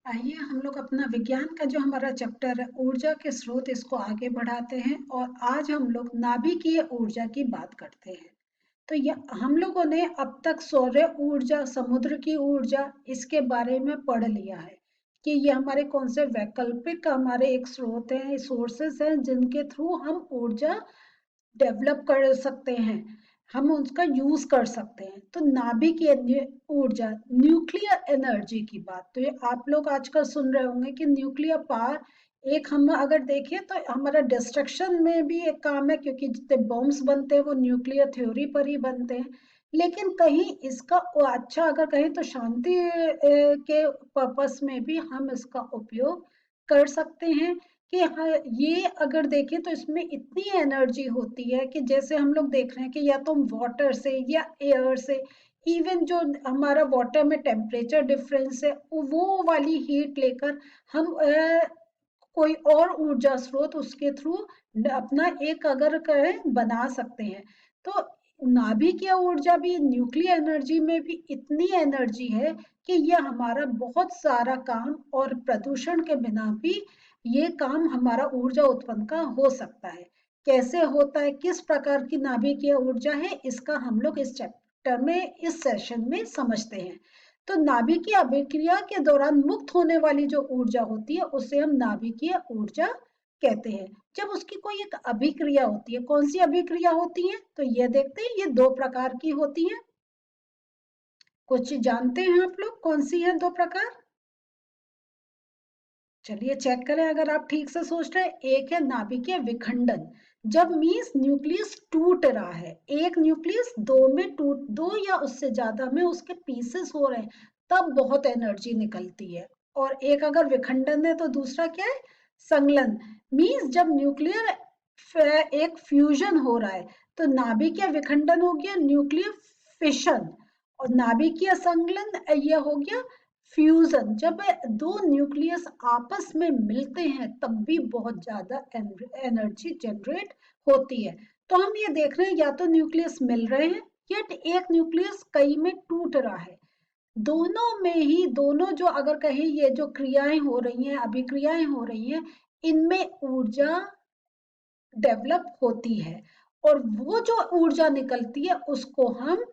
आइए हम लोग अपना विज्ञान का जो हमारा चैप्टर है ऊर्जा के स्रोत इसको आगे बढ़ाते हैं और आज हम लोग नाभिकीय ऊर्जा की बात करते हैं। तो हम लोगों ने अब तक सौर ऊर्जा, समुद्र की ऊर्जा इसके बारे में पढ़ लिया है कि ये हमारे कौन से वैकल्पिक हमारे एक स्रोत हैं, सोर्सेस हैं जिनके थ्रू हम ऊर्जा डेवलप कर सकते हैं, हम उसका यूज कर सकते हैं। तो नाभिकीय ऊर्जा, न्यूक्लियर एनर्जी की बात, तो ये आप लोग आजकल सुन रहे होंगे कि न्यूक्लियर पावर एक हम अगर देखें तो हमारा डिस्ट्रक्शन में भी एक काम है, क्योंकि जितने बॉम्ब्स बनते हैं वो न्यूक्लियर थ्योरी पर ही बनते हैं। लेकिन कहीं इसका अच्छा अगर कहें तो शांति के पर्पस में भी हम इसका उपयोग कर सकते हैं। कि हाँ, ये अगर देखें तो इसमें इतनी एनर्जी होती है कि जैसे हम लोग देख रहे हैं कि या तो हम वाटर से या एयर से, इवन जो हमारा वाटर में टेम्परेचर डिफरेंस है वो वाली हीट लेकर हम कोई और ऊर्जा स्रोत उसके थ्रू अपना एक अगर करें बना सकते हैं। तो नाभिकीय ऊर्जा भी, न्यूक्लियर एनर्जी में भी इतनी एनर्जी है कि ये हमारा बहुत सारा काम और प्रदूषण के बिना भी ये काम हमारा ऊर्जा उत्पन्न का हो सकता है। कैसे होता है, किस प्रकार की नाभिकीय ऊर्जा है, इसका हम लोग इस चैप्टर में, इस सेशन में समझते हैं। तो नाभिकीय अभिक्रिया के दौरान मुक्त होने वाली जो ऊर्जा होती है उसे हम नाभिकीय ऊर्जा कहते हैं। जब उसकी कोई एक अभिक्रिया होती है, कौन सी अभिक्रिया होती है, तो ये देखते हैं, ये दो प्रकार की होती है। कुछ जानते हैं आप लोग कौन सी है दो प्रकार? चलिए चेक करें अगर आप ठीक से सोच रहे हैं। एक है नाभिकीय विखंडन, जब मीन्स न्यूक्लियस टूट रहा है, एक न्यूक्लियस दो या उससे ज्यादा में उसके पीसेस हो रहे हैं, तब बहुत एनर्जी निकलती है। और एक अगर विखंडन है तो दूसरा क्या है, संगलन, मीन्स जब न्यूक्लियर एक फ्यूजन हो रहा है, तो नाभिकीय विखंडन हो गया न्यूक्लियर फिशन, और नाभिकीय संगलन ये हो गया फ्यूजन। जब दो न्यूक्लियस आपस में मिलते हैं तब भी बहुत ज्यादा एनर्जी जनरेट होती है। तो हम ये देख रहे हैं या तो न्यूक्लियस मिल रहे हैं या एक न्यूक्लियस कई में टूट रहा है। दोनों में ही, दोनों जो अगर कहें ये जो क्रियाएं हो रही हैं, अभिक्रियाएं हो रही हैं, इनमें ऊर्जा डेवलप होती है। और वो जो ऊर्जा निकलती है उसको हम,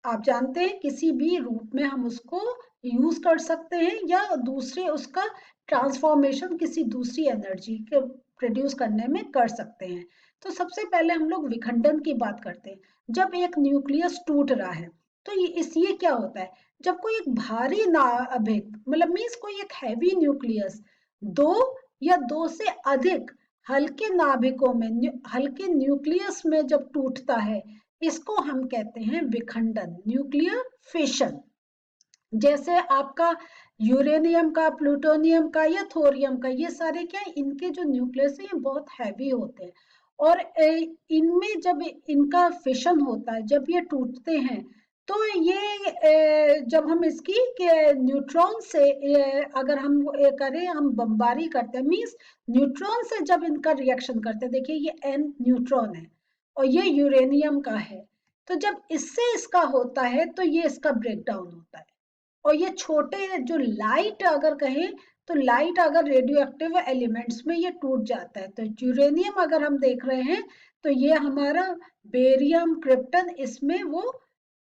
आप जानते हैं, किसी भी रूप में हम उसको यूज कर सकते हैं या दूसरे उसका ट्रांसफॉर्मेशन किसी दूसरी एनर्जी के प्रोड्यूस करने में कर सकते हैं। तो सबसे पहले हम लोग विखंडन की बात करते हैं। जब एक न्यूक्लियस टूट रहा है तो ये क्या होता है, जब कोई एक भारी नाभिक, मतलब मीन्स कोई एक हैवी न्यूक्लियस दो या दो से अधिक हल्के नाभिकों में, हल्के न्यूक्लियस में जब टूटता है, इसको हम कहते हैं विखंडन, न्यूक्लियर फिशन। जैसे आपका यूरेनियम का, प्लूटोनियम का या थोरियम का, ये सारे क्या है, इनके जो न्यूक्लियस है ये बहुत हैवी होते हैं। और इनमें जब इनका फिशन होता है, जब ये टूटते हैं, तो ये जब हम इसकी न्यूट्रॉन से अगर हम करें, हम बमबारी करते हैं, मीन्स न्यूट्रॉन से जब इनका रिएक्शन करते हैं, देखिए ये एन न्यूट्रॉन है और ये यूरेनियम का है, तो जब इससे इसका होता है तो ये इसका ब्रेकडाउन होता है। और ये छोटे जो लाइट अगर कहें, तो लाइट अगर रेडियो एक्टिव एलिमेंट्स में ये टूट जाता है, तो यूरेनियम अगर हम देख रहे हैं तो ये हमारा बेरियम, क्रिप्टन, इसमें वो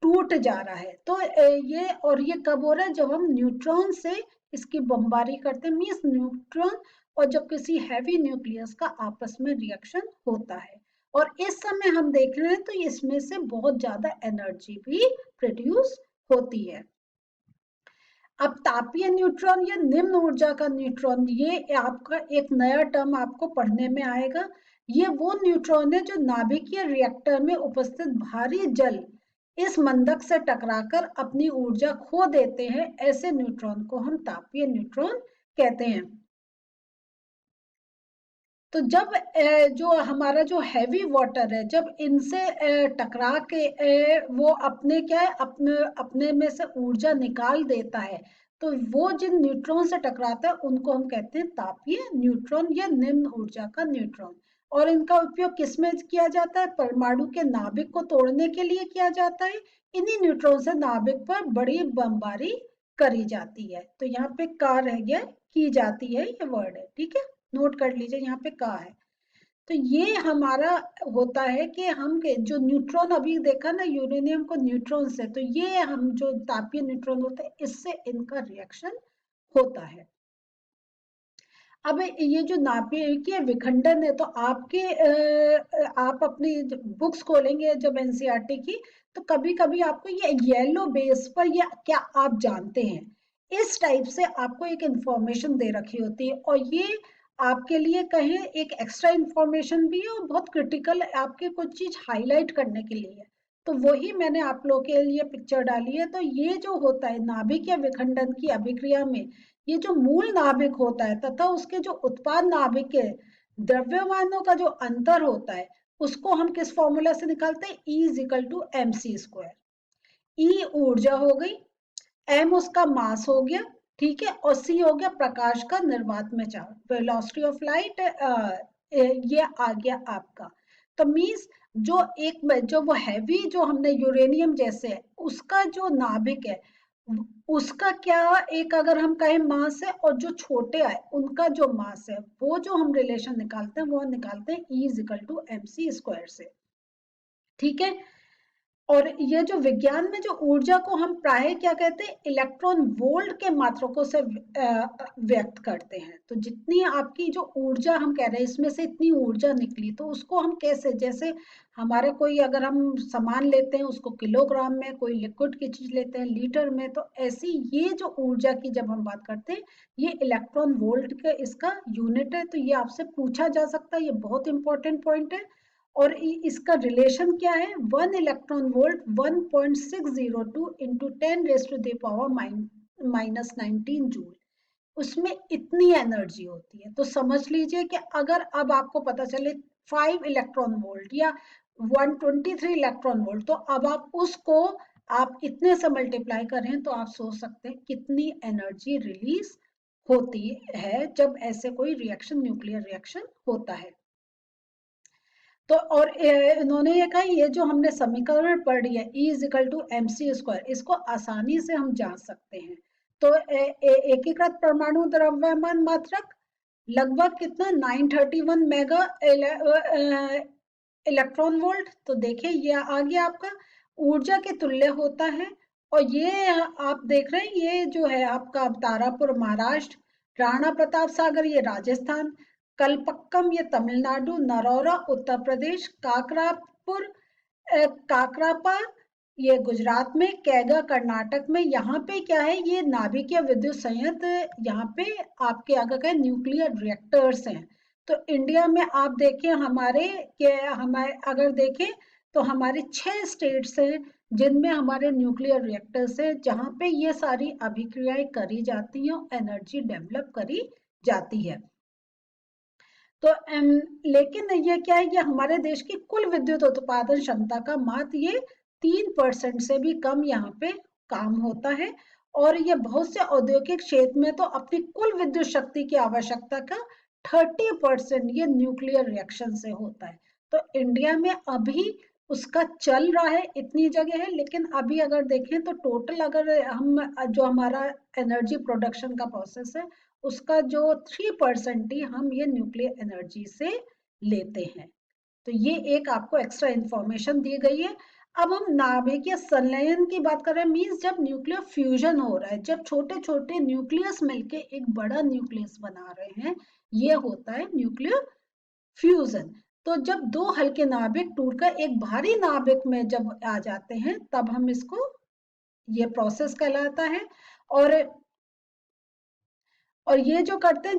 टूट जा रहा है। तो ये, और ये कब हो रहा है, जब हम न्यूट्रॉन से इसकी बमबारी करते हैं, मीन्स न्यूट्रॉन और जब किसी हैवी न्यूक्लियस का आपस में रिएक्शन होता है। और इस समय हम देख रहे हैं तो इसमें से बहुत ज्यादा एनर्जी भी प्रोड्यूस होती है। अब तापीय न्यूट्रॉन या निम्न ऊर्जा का न्यूट्रॉन, ये आपका एक नया टर्म आपको पढ़ने में आएगा। ये वो न्यूट्रॉन है जो नाभिकीय रिएक्टर में उपस्थित भारी जल इस मंदक से टकराकर अपनी ऊर्जा खो देते हैं। ऐसे न्यूट्रॉन को हम तापीय न्यूट्रॉन कहते हैं। तो जब जो हमारा जो हैवी वाटर है, जब इनसे टकरा के वो अपने क्या है, अपने अपने में से ऊर्जा निकाल देता है, तो वो जिन न्यूट्रॉन से टकराता है उनको हम कहते हैं तापीय न्यूट्रॉन या निम्न ऊर्जा का न्यूट्रॉन। और इनका उपयोग किसमें किया जाता है, परमाणु के नाभिक को तोड़ने के लिए किया जाता है। इन्हीं न्यूट्रॉन से नाभिक पर बड़ी बमबारी करी जाती है। तो यहाँ पे का रह गया, की जाती है ये वर्ड है, ठीक है, नोट कर लीजिए यहाँ पे का है। तो ये हमारा होता है कि हम जो न्यूट्रॉन अभी देखा ना, यूरेनियम को न्यूट्रॉन से, तो ये हम जो तापीय न्यूट्रॉन होते हैं इससे इनका रिएक्शन होता है। अब ये जो नाभिकीय विखंडन है, तो आपके आप अपनी बुक्स खोलेंगे जब एनसीईआरटी की, तो कभी कभी आपको ये येलो बेस पर, या क्या आप जानते हैं, इस टाइप से आपको एक इंफॉर्मेशन दे रखी होती है, और ये आपके लिए कहें एक एक्स्ट्रा इंफॉर्मेशन भी है और बहुत क्रिटिकल आपके कुछ चीज हाईलाइट करने के लिए है। तो वही मैंने आप लोगों के लिए पिक्चर डाली है। तो ये जो होता है नाभिकीय विखंडन की अभिक्रिया में, ये जो मूल नाभिक होता है तथा उसके जो उत्पाद नाभिक के द्रव्यमानों का जो अंतर होता है, उसको हम किस फॉर्मूला से निकालते हैं, E is equal to mc²। E ऊर्जा हो गई, m उसका मास हो गया, ठीक है, और c हो गया प्रकाश का निर्वात में चार्ज, वेलोसिटी ऑफ लाइट, ये आ गया आपका। तो मीन्स जो वो हैवी जो हमने यूरेनियम जैसे है, उसका जो नाभिक है, उसका क्या एक अगर हम कहें मास है, और जो छोटे है उनका जो मास है, वो जो हम रिलेशन निकालते हैं वो निकालते हैं E is equal to mc² से, ठीक है। और ये जो विज्ञान में जो ऊर्जा को हम प्राय क्या कहते हैं, इलेक्ट्रॉन वोल्ट के मात्रकों से व्यक्त करते हैं। तो जितनी आपकी जो ऊर्जा हम कह रहे हैं इसमें से इतनी ऊर्जा निकली, तो उसको हम कैसे, जैसे हमारा कोई अगर हम सामान लेते हैं उसको किलोग्राम में, कोई लिक्विड की चीज लेते हैं लीटर में, तो ऐसी ये जो ऊर्जा की जब हम बात करते हैं, ये इलेक्ट्रॉन वोल्ट का इसका यूनिट है। तो ये आपसे पूछा जा सकता है, ये बहुत इंपॉर्टेंट पॉइंट है। और इसका रिलेशन क्या है, 1 इलेक्ट्रॉन वोल्ट 1.602 इंटू 10⁻⁻⁻19 जूल, उसमें इतनी एनर्जी होती है। तो समझ लीजिए कि अगर अब आपको पता चले 5 इलेक्ट्रॉन वोल्ट या 123 इलेक्ट्रॉन वोल्ट, तो अब आप उसको आप इतने से मल्टीप्लाई करें, तो आप सोच सकते हैं कितनी एनर्जी रिलीज होती है जब ऐसे कोई रिएक्शन, न्यूक्लियर रिएक्शन होता है। तो और इन्होंने ये कहा, ये जो हमने समीकरण पढ़ लिया E is equal to mc², इसको आसानी से हम जांच सकते हैं। तो एकीकृत परमाणु द्रव्यमान मात्रक लगभग कितना, 931 मेगा इलेक्ट्रॉन वोल्ट। तो देखिए ये आ गया आपका ऊर्जा के तुल्य होता है। और ये आप देख रहे हैं, ये जो है आपका तारापुर महाराष्ट्र, राणा प्रताप सागर ये राजस्थान, कलपक्कम ये तमिलनाडु, नरौरा उत्तर प्रदेश, काकरापा ये गुजरात में, कैगा कर्नाटक में। यहाँ पे क्या है, ये नाभिकीय विद्युत संयंत्र, यहाँ पे आपके आगे का न्यूक्लियर रिएक्टर्स हैं। तो इंडिया में आप देखें हमारे अगर देखें तो हमारे 6 स्टेट्स हैं जिनमें हमारे न्यूक्लियर रिएक्टर्स हैं, जहाँ पे ये सारी अभिक्रियाएं करी जाती हैं, एनर्जी डेवलप करी जाती है। तो लेकिन ये क्या है, ये हमारे देश की कुल विद्युत उत्पादन क्षमता का मात्र ये 3% से भी कम यहाँ पे काम होता है। और ये बहुत से औद्योगिक क्षेत्र में तो अपनी कुल विद्युत शक्ति की आवश्यकता का 30% ये न्यूक्लियर रिएक्शन से होता है। तो इंडिया में अभी उसका चल रहा है, इतनी जगह है, लेकिन अभी अगर देखें तो टोटल अगर हम जो हमारा एनर्जी प्रोडक्शन का प्रोसेस है, उसका जो 3% ही हम ये न्यूक्लियर एनर्जी से लेते हैं। तो ये एक आपको एक्स्ट्रा इंफॉर्मेशन दी गई है। अब हम नाभिकीय संलयन की बात कर रहे हैं, मीन्स जब न्यूक्लियर फ्यूजन हो रहा है, जब छोटे छोटे न्यूक्लियस मिलके एक बड़ा न्यूक्लियस बना रहे हैं, ये होता है न्यूक्लियर फ्यूजन। तो जब दो हल्के नाभिक टूटकर एक भारी नाभिक में जब आ जाते हैं, तब हम इसको, ये प्रोसेस कहलाता है। और ये जो करते हैं,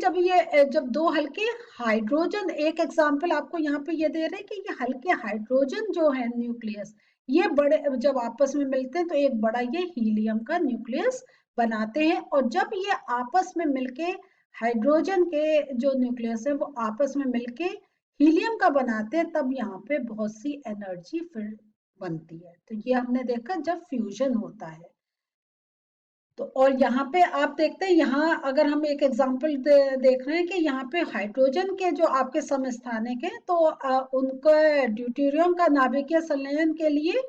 जब दो हल्के हाइड्रोजन, एक एग्जांपल आपको यहाँ पे ये दे रहे हैं कि ये हल्के हाइड्रोजन जो है न्यूक्लियस, ये बड़े जब आपस में मिलते हैं तो एक बड़ा ये हीलियम का न्यूक्लियस बनाते हैं। और जब ये आपस में मिलके हाइड्रोजन के जो न्यूक्लियस है वो आपस में मिलके हीलियम का बनाते हैं, तब यहाँ पे बहुत सी एनर्जी फिर बनती है। तो ये हमने देखा जब फ्यूजन होता है। तो और यहाँ पे आप देखते हैं, यहाँ अगर हम एक एग्जांपल देख रहे हैं कि यहाँ पे हाइड्रोजन के जो आपके समस्थानिक हैं, तो उनका ड्यूटेरियम का नाभिकीय संलयन के लिए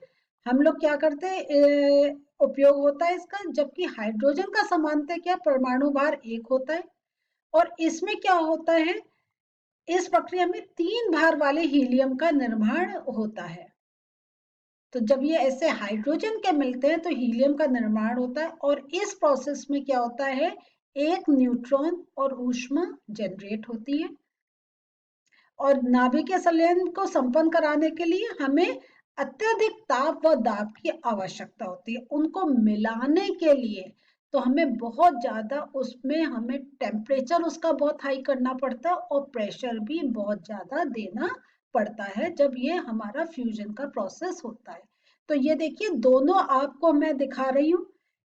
हम लोग क्या करते हैं, उपयोग होता है इसका, जबकि हाइड्रोजन का सामान्यतः क्या परमाणु भार 1 होता है। और इसमें क्या होता है, इस प्रक्रिया में 3 भार वाले हीलियम का निर्माण होता है। तो जब ये ऐसे हाइड्रोजन के मिलते हैं तो हीलियम का निर्माण होता है, और इस प्रोसेस में क्या होता है, एक न्यूट्रॉन और ऊष्मा जनरेट होती है। और नाभिकीय संलयन को संपन्न कराने के लिए हमें अत्यधिक ताप व दाब की आवश्यकता होती है। उनको मिलाने के लिए तो हमें बहुत ज्यादा उसमें हमें टेम्परेचर उसका बहुत हाई करना पड़ता है, और प्रेशर भी बहुत ज्यादा देना पड़ता है जब ये हमारा फ्यूजन का प्रोसेस होता है। तो ये देखिए, दोनों आपको मैं दिखा रही हूँ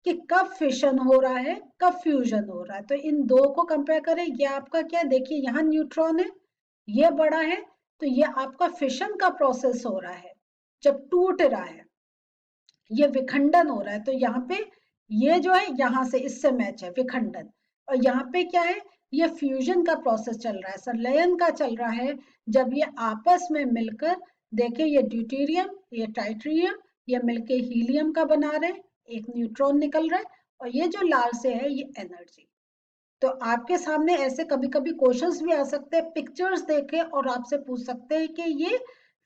कि कब फिशन हो रहा है, कब फ्यूजन हो रहा है। तो इन दो को कंपेयर करें। ये आपका क्या, देखिए यहाँ न्यूट्रॉन है, ये बड़ा है, तो ये आपका फिशन का प्रोसेस हो रहा है जब टूट रहा है, ये विखंडन हो रहा है। तो यहाँ पे ये जो है यहाँ से इससे मैच है विखंडन, और यहाँ पे क्या है, ये फ्यूजन का प्रोसेस चल रहा है, संलयन का चल रहा है। जब ये आपस में मिलकर, देखिए ये ड्यूटेरियम, ये ट्राइट्रियम, ये मिलके हीलियम का बना रहे हैं, एक न्यूट्रॉन निकल रहा है, और ये जो लाल से है ये एनर्जी। तो आपके सामने ऐसे कभी कभी क्वेश्चंस भी आ सकते हैं, पिक्चर्स देखे और आपसे पूछ सकते हैं कि ये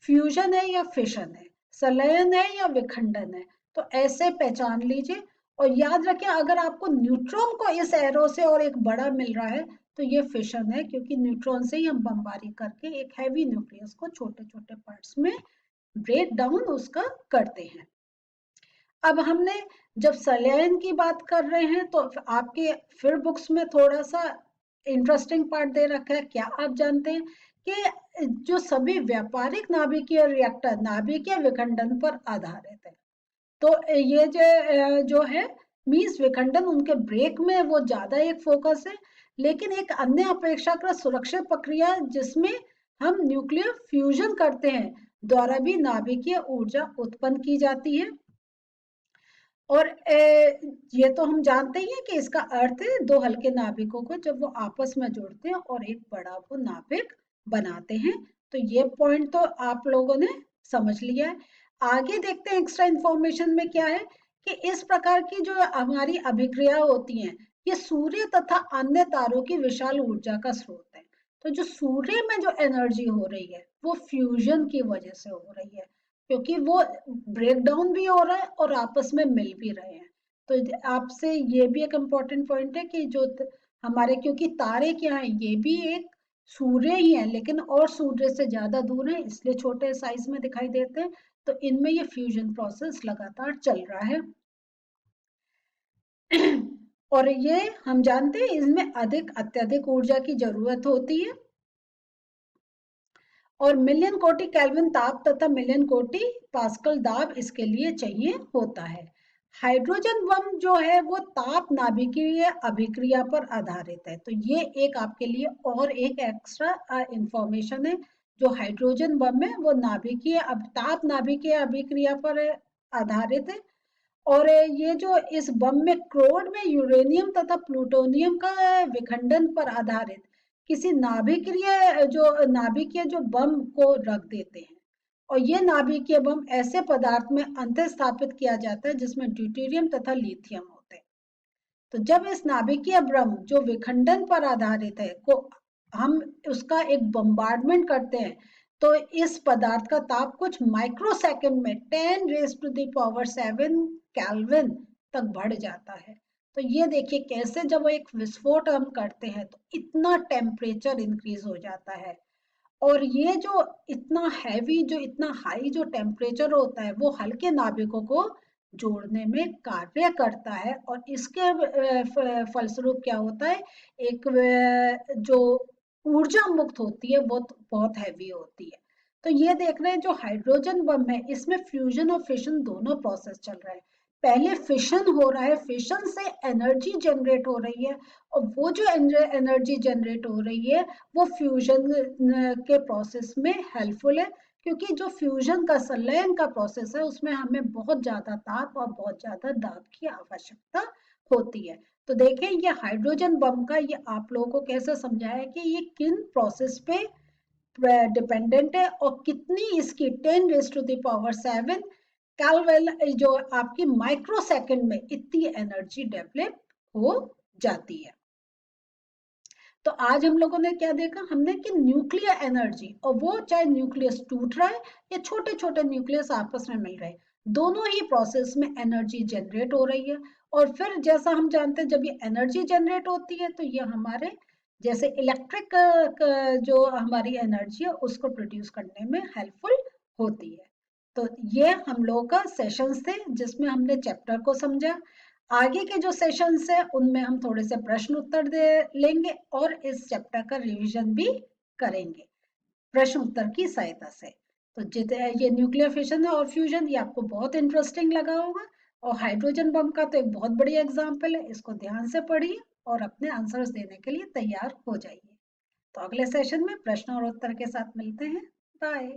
फ्यूजन है या फिशन है, संलयन है या विखंडन है। तो ऐसे पहचान लीजिए, और याद रखें अगर आपको न्यूट्रॉन को इस एरो से और एक बड़ा मिल रहा है तो ये फिशन है, क्योंकि न्यूट्रॉन से ही हम बमबारी करके एक हैवी न्यूक्लियस को छोटे छोटे पार्ट्स में ब्रेक डाउन उसका करते हैं। अब हमने जब संलयन की बात कर रहे हैं तो आपके फिर बुक्स में थोड़ा सा इंटरेस्टिंग पार्ट दे रखा है। क्या आप जानते हैं कि जो सभी व्यापारिक नाभिकीय रिएक्टर नाभिकीय विखंडन पर आधारित है। तो ये जो है मीन्स विखंडन उनके ब्रेक में वो ज्यादा एक फोकस है, लेकिन एक अन्य अपेक्षाकृत सुरक्षित प्रक्रिया जिसमें हम न्यूक्लियर फ्यूजन करते हैं द्वारा भी नाभिकीय ऊर्जा उत्पन्न की जाती है। और ये तो हम जानते ही हैं कि इसका अर्थ है दो हल्के नाभिकों को जब वो आपस में जोड़ते हैं और एक बड़ा वो नाभिक बनाते हैं। तो ये पॉइंट तो आप लोगों ने समझ लिया है। आगे देखते हैं एक्स्ट्रा इंफॉर्मेशन में क्या है, कि इस प्रकार की जो हमारी अभिक्रिया होती हैं ये सूर्य तथा अन्य तारों की विशाल ऊर्जा का स्रोत है। तो जो सूर्य में जो एनर्जी हो रही है वो फ्यूजन की वजह से हो रही है, क्योंकि वो ब्रेक डाउन भी हो रहा है और आपस में मिल भी रहे हैं। तो आपसे ये भी एक इम्पॉर्टेंट पॉइंट है कि जो हमारे, क्योंकि तारे क्या है, ये भी एक सूर्य ही है लेकिन और सूर्य से ज्यादा दूर है, इसलिए छोटे साइज में दिखाई देते हैं। तो इनमें ये फ्यूजन प्रोसेस लगातार चल रहा है। और ये हम जानते हैं इसमें अत्यधिक ऊर्जा की जरूरत होती है, और मिलियन कोटि केल्विन ताप तथा मिलियन कोटि पास्कल दाब इसके लिए चाहिए होता है। हाइड्रोजन बम जो है वो ताप नाभिकीय अभिक्रिया पर आधारित है। तो ये एक आपके लिए और एक एक्स्ट्रा इंफॉर्मेशन है। जो हाइड्रोजन बम है वो ताप नाभिकीय अभिक्रिया पर आधारित है। और ये जो इस बम में क्रोड में यूरेनियम तथा प्लूटोनियम का विखंडन पर आधारित किसी नाभिकीय जो बम को रख देते हैं, और ये नाभिकीय बम ऐसे पदार्थ में अंतर स्थापित किया जाता है जिसमें ड्यूटेरियम तथा लिथियम होते हैं। तो जब इस नाभिकीय बम जो विखंडन पर आधारित है को हम उसका एक बम्बार्डमेंट करते हैं, तो इस पदार्थ का ताप कुछ माइक्रोसेकंड में 10⁻⁷ केल्विन तक बढ़ जाता है। तो ये देखिए कैसे जब एक विस्फोट हम करते हैं तो इतना टेम्परेचर इंक्रीज हो जाता है। और ये जो इतना हैवी, जो इतना हाई जो टेम्परेचर होता है वो हल्के नाभिकों को जोड़ने में कार्य करता है, और इसके फलस्वरूप क्या होता है, एक जो ऊर्जा मुक्त होती है वो बहुत हैवी होती है। तो ये देख रहे हैं जो हाइड्रोजन बम है इसमें फ्यूजन और फिशन दोनों प्रोसेस चल रहा है। पहले फिशन हो रहा है, फिशन से एनर्जी जनरेट हो रही है, और वो जो एनर्जी जनरेट हो रही है वो फ्यूजन के प्रोसेस में हेल्पफुल है, क्योंकि जो फ्यूजन का संलयन का प्रोसेस है उसमें हमें बहुत ज्यादा ताप और बहुत ज्यादा दाब की आवश्यकता होती है। तो देखें ये हाइड्रोजन बम का ये आप लोगों को कैसे समझाया कि ये किन प्रोसेस पे डिपेंडेंट है, और कितनी इसकी 10⁻⁷ कैलवेल जो आपकी माइक्रो सेकंड में इतनी एनर्जी डेवलप हो जाती है। तो आज हम लोगों ने क्या देखा, हमने कि न्यूक्लियर एनर्जी, और वो चाहे न्यूक्लियस टूट रहा है या छोटे छोटे न्यूक्लियस आपस में मिल रहे हैं, दोनों ही प्रोसेस में एनर्जी जनरेट हो रही है। और फिर जैसा हम जानते हैं, जब ये एनर्जी जनरेट होती है तो ये हमारे जैसे इलेक्ट्रिक जो हमारी एनर्जी है उसको प्रोड्यूस करने में हेल्पफुल होती है। तो ये हम लोगों का सेशंस थे जिसमें हमने चैप्टर को समझा। आगे के जो सेशंस है उनमें हम थोड़े से प्रश्न उत्तर दे लेंगे और इस चैप्टर का रिवीजन भी करेंगे प्रश्न उत्तर की सहायता से। तो जितने ये न्यूक्लियर फिशन और फ्यूजन ये आपको बहुत इंटरेस्टिंग लगा होगा, और हाइड्रोजन बम का तो एक बहुत बड़ी एग्जाम्पल है, इसको ध्यान से पढ़िए और अपने आंसर्स देने के लिए तैयार हो जाइए। तो अगले सेशन में प्रश्न और उत्तर के साथ मिलते हैं। बाय।